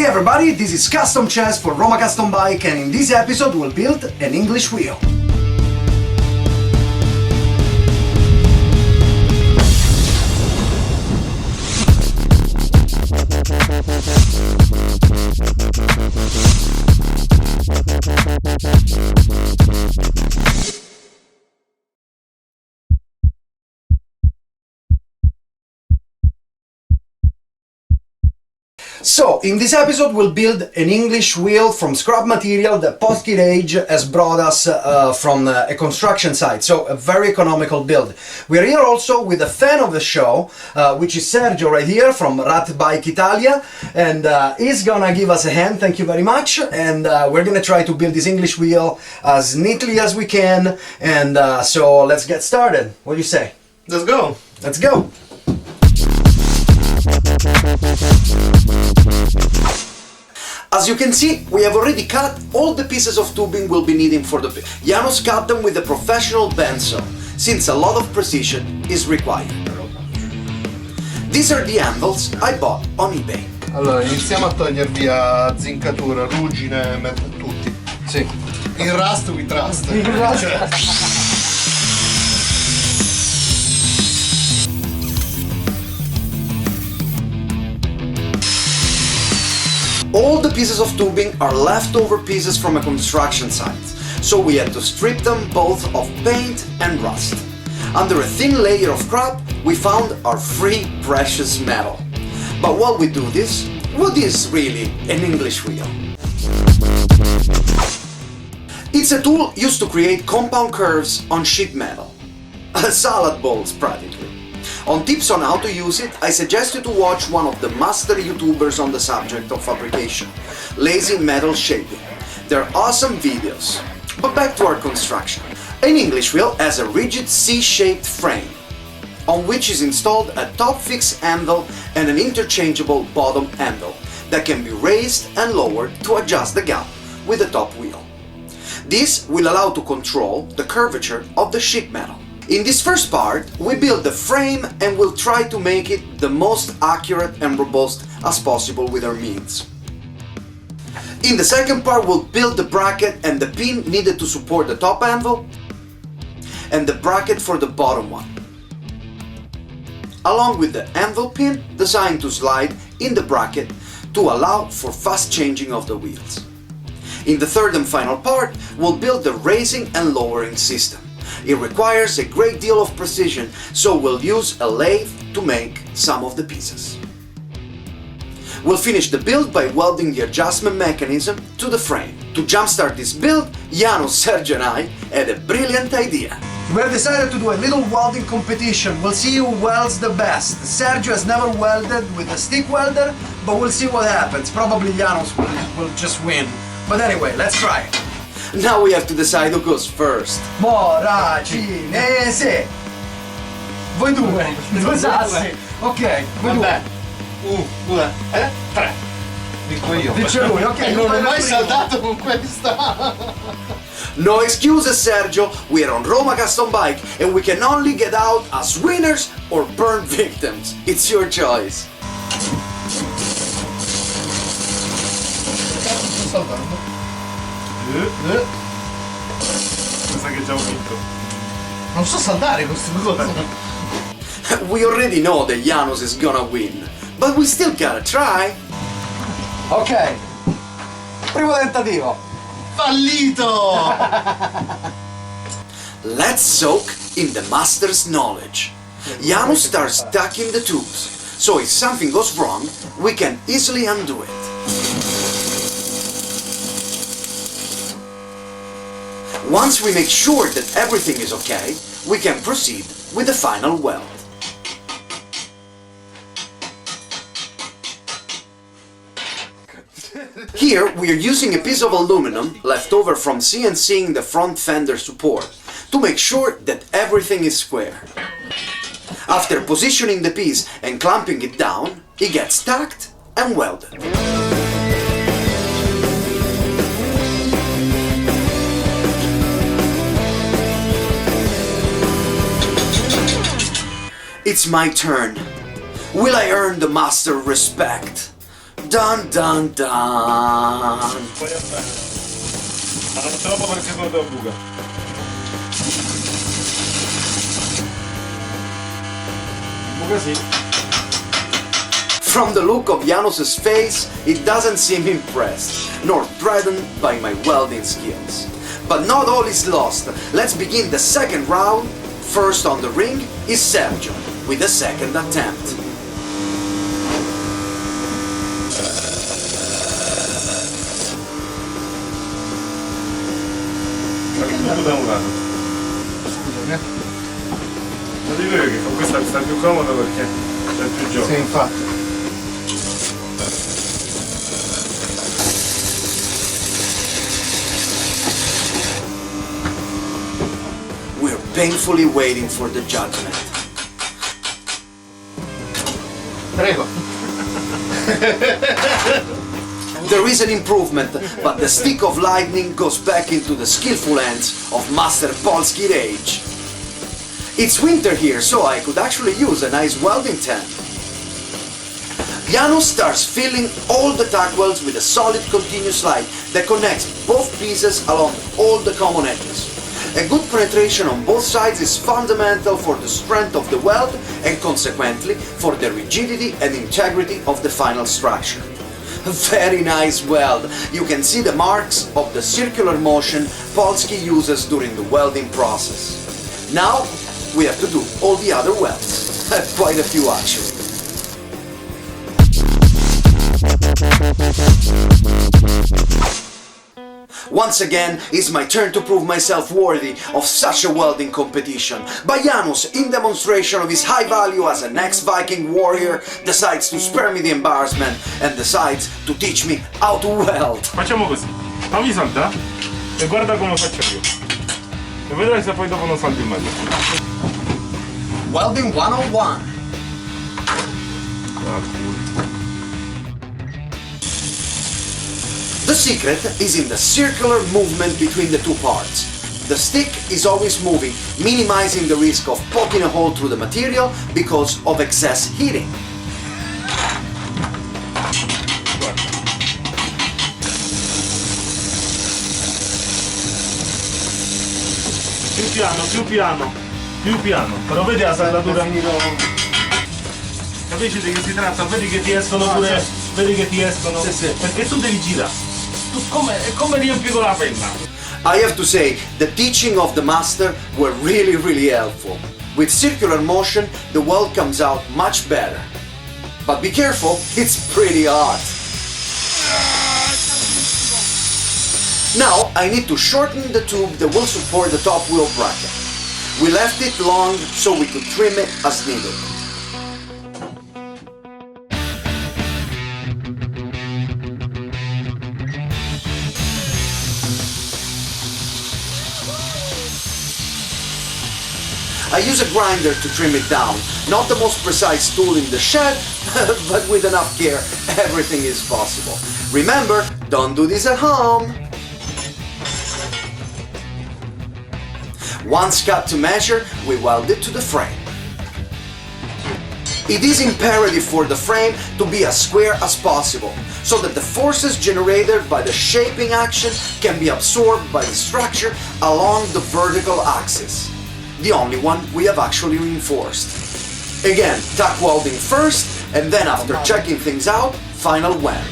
Hey everybody, this is Custom Cez for Roma Custom Bike, and in this episode we'll build an English wheel. So, in this episode we'll build an English wheel from scrap material that Polsky Rage has brought us from a construction site, so a very economical build. We're here also with a fan of the show, which is Sergio right here from Rat Bike Italia, and he's gonna give us a hand, thank you very much, and we're gonna try to build this English wheel as neatly as we can, and so let's get started. What do you say? Let's go! Let's go! As you can see, we have already cut all the pieces of tubing we'll be needing for the build. Janusz cut them with a professional bandsaw, since a lot of precision is required. These are the anvils I bought on eBay. Allora, iniziamo a togliere via zincatura, ruggine, tutti. Sì. In rust we trust. All the pieces of tubing are leftover pieces from a construction site, so we had to strip them both of paint and rust. Under a thin layer of crap, we found our free precious metal. But while we do this, what is really an English wheel? It's a tool used to create compound curves on sheet metal. Salad bowls, practically. On tips on how to use it, I suggest you to watch one of the master YouTubers on the subject of fabrication, Lazy Metal Shaping. They're awesome videos. But back to our construction. An English wheel has a rigid C-shaped frame, on which is installed a top fixed anvil and an interchangeable bottom anvil that can be raised and lowered to adjust the gap with the top wheel. This will allow to control the curvature of the sheet metal. In this first part, we build the frame and we'll try to make it the most accurate and robust as possible with our means. In the second part, we'll build the bracket and the pin needed to support the top anvil and the bracket for the bottom one, along with the anvil pin designed to slide in the bracket to allow for fast changing of the wheels. In the third and final part, we'll build the raising and lowering system. It requires a great deal of precision, so we'll use a lathe to make some of the pieces. We'll finish the build by welding the adjustment mechanism to the frame. To jumpstart this build, Janusz, Sergio and I had a brilliant idea. We have decided to do a little welding competition. We'll see who welds the best. Sergio has never welded with a stick welder, but we'll see what happens. Probably Janusz will just win. But anyway, let's try it. Now we have to decide who goes first. Mora cinese. Voi due. Due sassi. Ok, voi due. 1, 2, 3. Dico io. Dice lui, ok. Non ho mai saltato con questa. No excuses, Sergio. We are on Roma Custom Bike and we can only get out as winners or burn victims. It's your choice. Sto saltando. Pensa che già ho vinto. Non so saltare queste cose. We already know that Janusz is gonna win, but we still gotta try. Ok, primo tentativo. Fallito! Let's soak in the master's knowledge. Janusz starts tucking the tubes, so if something goes wrong, we can easily undo it. Once we make sure that everything is okay, we can proceed with the final weld. Here we are using a piece of aluminum left over from CNCing the front fender support to make sure that everything is square. After positioning the piece and clamping it down, it gets tacked and welded. It's my turn. Will I earn the master respect? dun dun dun! Poi aspetta. Ma non troppo perché secondo la buca. Buca sì. From the look of Janusz's face, it doesn't seem impressed, nor threatened by my welding skills. But not all is lost. Let's begin the second round. First on the ring is Sergio, with the second attempt. Tutto da un lato. Scusami. Non devi vedere che con questa sta più comodo perché c'è più gioco. Sì, infatti. We're painfully waiting for the judgment. Prego. There is an improvement, but the stick of lightning goes back into the skillful hands of Master Polsky Rage. It's winter here, so I could actually use a nice welding tent. Janusz starts filling all the tack welds with a solid continuous line that connects both pieces along all the common edges. A good penetration on both sides is fundamental for the strength of the weld and consequently for the rigidity and integrity of the final structure. Very nice weld. You can see the marks of the circular motion Polsky uses during the welding process. Now we have to do all the other welds. Quite a few actually. Once again, it's my turn to prove myself worthy of such a welding competition. But Janusz, in demonstration of his high value as an ex-Viking warrior, decides to spare me the embarrassment and decides to teach me how to weld. Facciamo così. Fammi saltare e guarda come lo faccio io. E vedrai se poi dopo non salti in mezzo. Welding 101. The secret is in the circular movement between the two parts. The stick is always moving, minimizing the risk of poking a hole through the material because of excess heating. Più piano, più piano, più piano. Però vedi la saldatura? Capisci di che si tratta? Vedi che ti escono pure. Vedi che ti escono? Sì, sì. Perché tu devi girare. È come riempi con la penna. I have to say, the teaching of the master were really helpful. With circular motion, the weld comes out much better. But be careful, it's pretty hot. Now I need to shorten the tube that will support the top wheel bracket. We left it long so we could trim it as needed. I use a grinder to trim it down. Not the most precise tool in the shed, but with enough care, everything is possible. Remember, don't do this at home. Once cut to measure, we weld it to the frame. It is imperative for the frame to be as square as possible, so that the forces generated by the shaping action can be absorbed by the structure along the vertical axis. The only one we have actually reinforced. Again, tack welding first, and then after checking things out, final weld.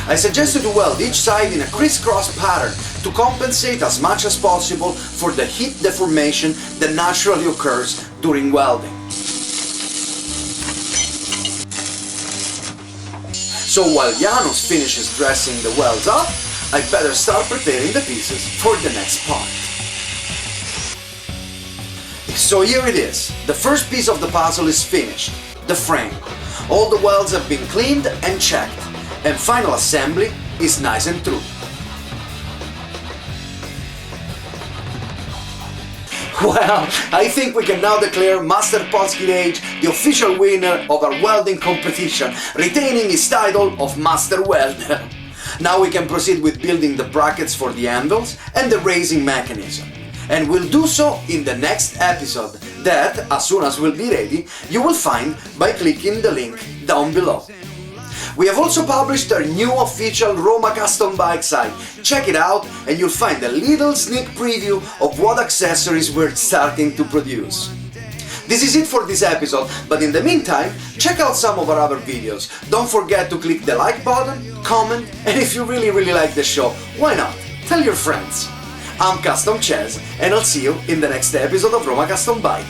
I suggest you to weld each side in a crisscross pattern to compensate as much as possible for the heat deformation that naturally occurs during welding. So while Janusz finishes dressing the welds up, I better start preparing the pieces for the next part. So here it is. The first piece of the puzzle is finished, the frame. All the welds have been cleaned and checked, and final assembly is nice and true. Well, I think we can now declare Master Polsky Rage the official winner of our welding competition, retaining his title of Master Welder. Now we can proceed with building the brackets for the anvils and the raising mechanism. and we'll do so in the next episode that, as soon as we'll be ready, you will find by clicking the link down below. We have also published our new official Roma Custom Bike site. Check it out and you'll find a little sneak preview of what accessories we're starting to produce. This is it for this episode, but in the meantime, check out some of our other videos. Don't forget to click the like button, comment, and if you really like the show, why not? Tell your friends. I'm Custom Cez, and I'll see you in the next episode of Roma Custom Bike.